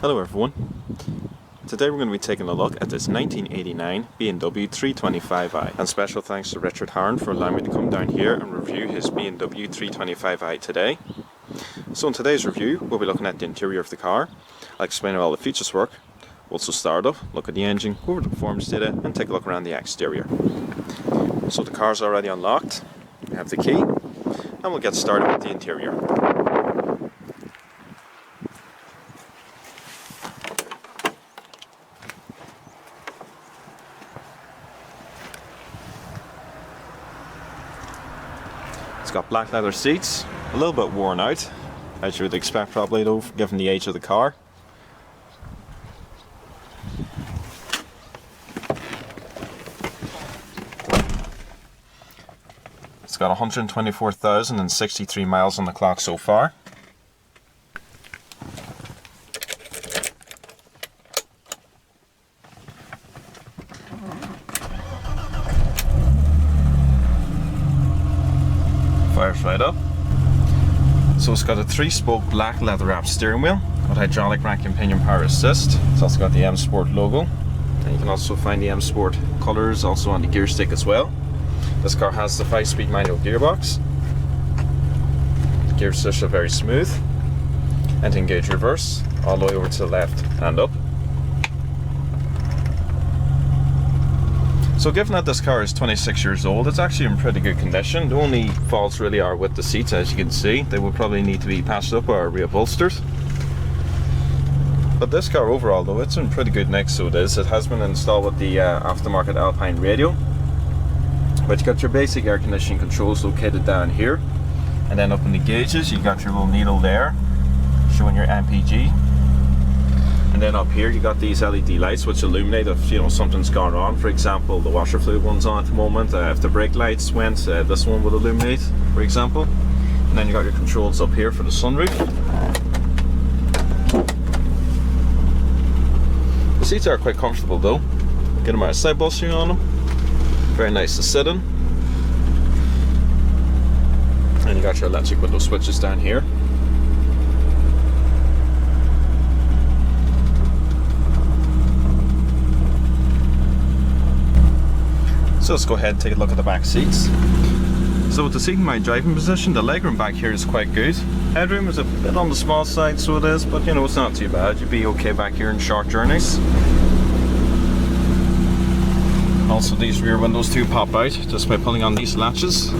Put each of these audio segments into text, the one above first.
Hello everyone. Today we're going to be taking a look at this 1989 BMW 325i. And special thanks to Richard Harron for allowing me to come down here and review his BMW 325i today. So in today's review we'll be looking at the interior of the car. I'll explain how all the features work. We'll also start up, look at the engine, go over the performance data and take a look around the exterior. So the car's already unlocked. We have the key and we'll get started with the interior. It's got black leather seats, a little bit worn out, as you would expect probably though, given the age of the car. It's got 124,063 miles on the clock so far. Fires right up. So it's got a 3-spoke black leather wrapped steering wheel with hydraulic rack and pinion power assist. It's also got the M Sport logo, and you can also find the M Sport colours also on the gear stick as well. This car has the 5-speed manual gearbox. The gear shifts are very smooth, and to engage reverse all the way over to the left and up. So given that this car is 26 years old, it's actually in pretty good condition. The only faults really are with the seats, as you can see. They will probably need to be patched up or reupholstered. But this car overall though, it's in pretty good nick, so it is. It has been installed with the aftermarket Alpine radio. But you got your basic air conditioning controls located down here. And then up in the gauges, you got your little needle there, showing your MPG. And then up here you got these LED lights which illuminate if something's gone wrong. For example, the washer fluid one's on at the moment. If the brake lights went, this one would illuminate, for example. And then you got your controls up here for the sunroof. The seats are quite comfortable though. Get them out of side bolstering on them. Very nice to sit in. And you got your electric window switches down here. So let's go ahead and take a look at the back seats. So with the seat in my driving position, the legroom back here is quite good. Headroom is a bit on the small side, so it is, but it's not too bad. You'd be okay back here in short journeys. Also these rear windows do pop out just by pulling on these latches.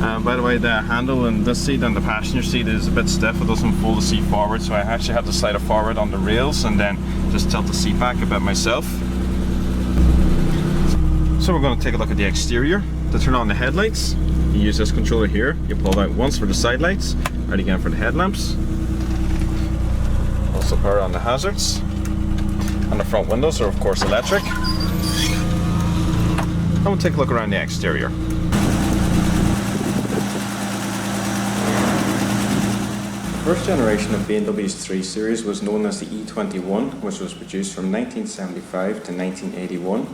And by the way, the handle in this seat and the passenger seat is a bit stiff. It doesn't fold the seat forward, so I actually have to slide it forward on the rails and then just tilt the seat back a bit myself. So we're going to take a look at the exterior. To turn on the headlights, you use this controller here. You pull it out once for the side lights, right again for the headlamps. Also power on the hazards. And the front windows are of course electric. And we'll take a look around the exterior. The first generation of BMW's 3 Series was known as the E21, which was produced from 1975 to 1981.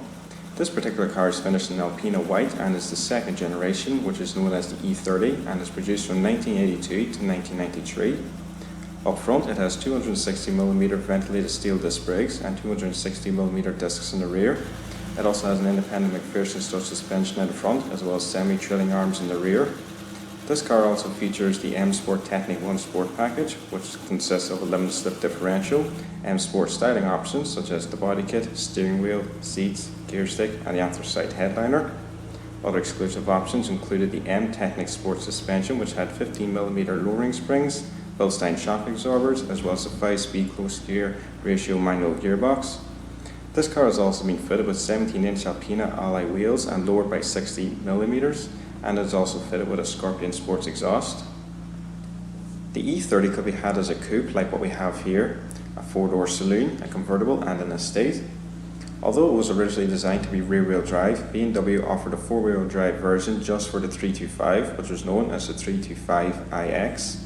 This particular car is finished in Alpina white and is the second generation, which is known as the E30 and is produced from 1982 to 1993. Up front it has 260mm ventilated steel disc brakes and 260mm discs in the rear. It also has an independent McPherson strut suspension in the front as well as semi-trailing arms in the rear. This car also features the M Sport Technic 1 Sport package, which consists of a limited slip differential, M Sport styling options such as the body kit, steering wheel, seats, gear stick and the anthracite headliner. Other exclusive options included the M Technic Sport suspension, which had 15mm lowering springs, Bilstein shock absorbers, as well as a 5-speed close gear ratio manual gearbox. This car has also been fitted with 17-inch Alpina alloy wheels and lowered by 60mm. And is also fitted with a Scorpion Sports exhaust. The E30 could be had as a coupe like what we have here, a 4-door saloon, a convertible and an estate. Although it was originally designed to be rear-wheel drive, BMW offered a 4-wheel drive version just for the 325, which was known as the 325iX.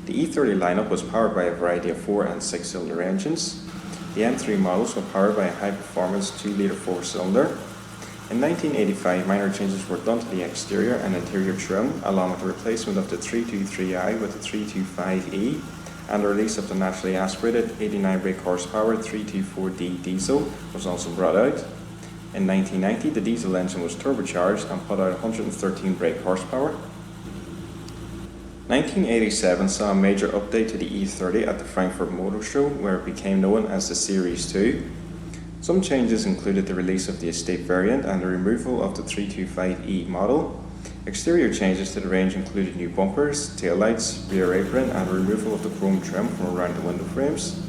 The E30 lineup was powered by a variety of 4 and 6-cylinder engines. The M3 models were powered by a high-performance 2-litre 4-cylinder. In 1985, minor changes were done to the exterior and interior trim, along with the replacement of the 323i with the 325e, and the release of the naturally aspirated 89 brake horsepower 324D diesel was also brought out. In 1990, the diesel engine was turbocharged and put out 113 brake horsepower. 1987 saw a major update to the E30 at the Frankfurt Motor Show, where it became known as the Series 2. Some changes included the release of the Estate variant and the removal of the 325e model. Exterior changes to the range included new bumpers, taillights, rear apron, and removal of the chrome trim from around the window frames.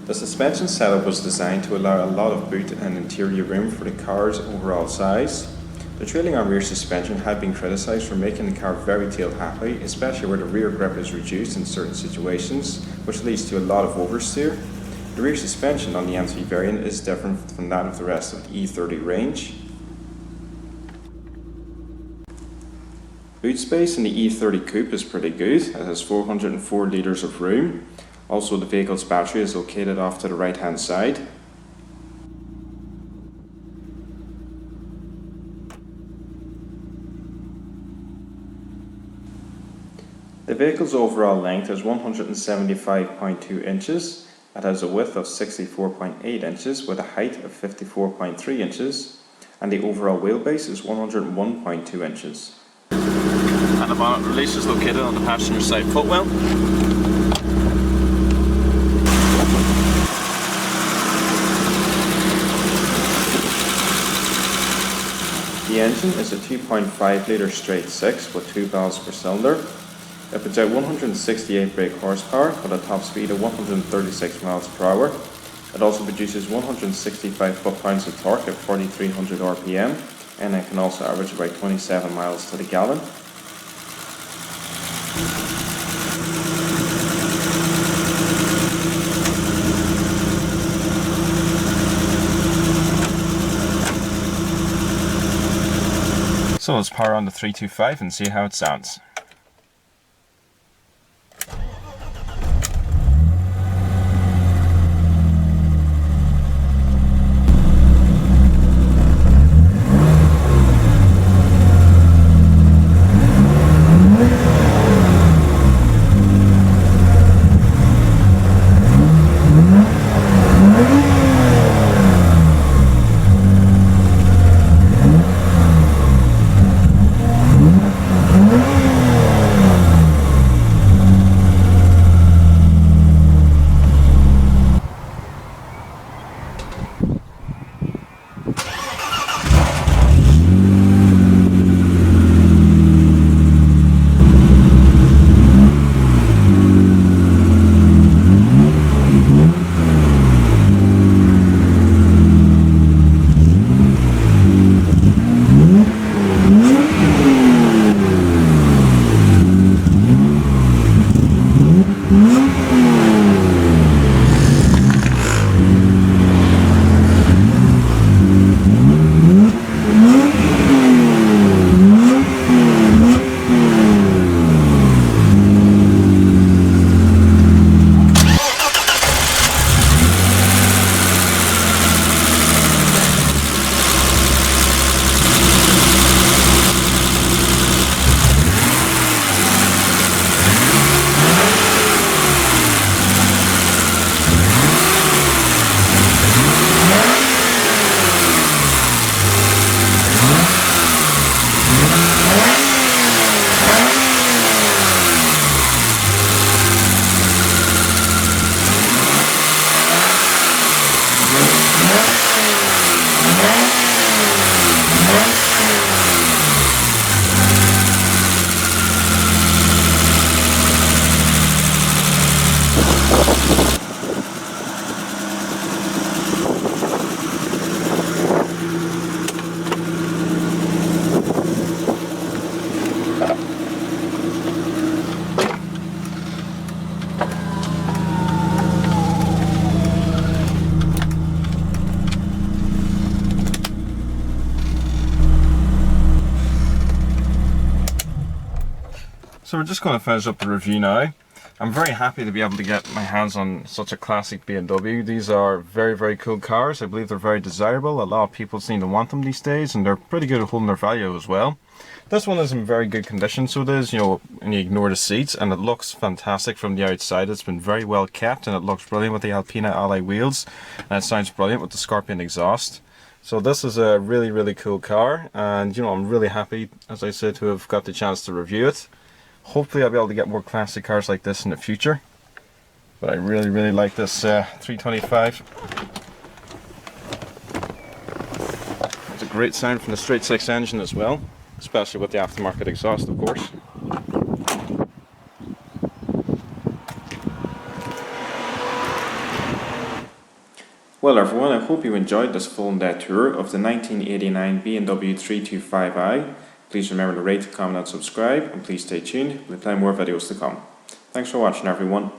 The suspension setup was designed to allow a lot of boot and interior room for the car's overall size. The trailing arm rear suspension had been criticised for making the car very tail happy, especially where the rear grip is reduced in certain situations, which leads to a lot of oversteer. The rear suspension on the M3 variant is different from that of the rest of the E30 range. Boot space in the E30 Coupe is pretty good. It has 404 litres of room. Also, the vehicle's battery is located off to the right hand side. The vehicle's overall length is 175.2 inches. It has a width of 64.8 inches with a height of 54.3 inches, and the overall wheelbase is 101.2 inches. And the bonnet release is located on the passenger side footwell. The engine is a 2.5 litre straight 6 with 2 valves per cylinder. It puts out 168 brake horsepower with a top speed of 136 miles per hour. It also produces 165 foot-pounds of torque at 4300 RPM, and it can also average about 27 miles to the gallon. So let's power on the 325 and see how it sounds. So we're just going to finish up the review now. I'm very happy to be able to get my hands on such a classic BMW. These are very, very cool cars. I believe they're very desirable. A lot of people seem to want them these days, and they're pretty good at holding their value as well. This one is in very good condition, so it is, you know, and you ignore the seats, and it looks fantastic from the outside. It's been very well kept, and it looks brilliant with the Alpina alloy wheels, and it sounds brilliant with the Scorpion exhaust. So this is a really, really cool car, and you know, I'm really happy, as I said, to have got the chance to review it. Hopefully I'll be able to get more classic cars like this in the future. But I really, really like this 325. It's a great sound from the straight six engine as well, especially with the aftermarket exhaust, of course. Well everyone, I hope you enjoyed this full in-depth tour of the 1989 BMW 325i. Please remember to rate, comment and subscribe, and please stay tuned, we'll have plenty more videos to come. Thanks for watching everyone.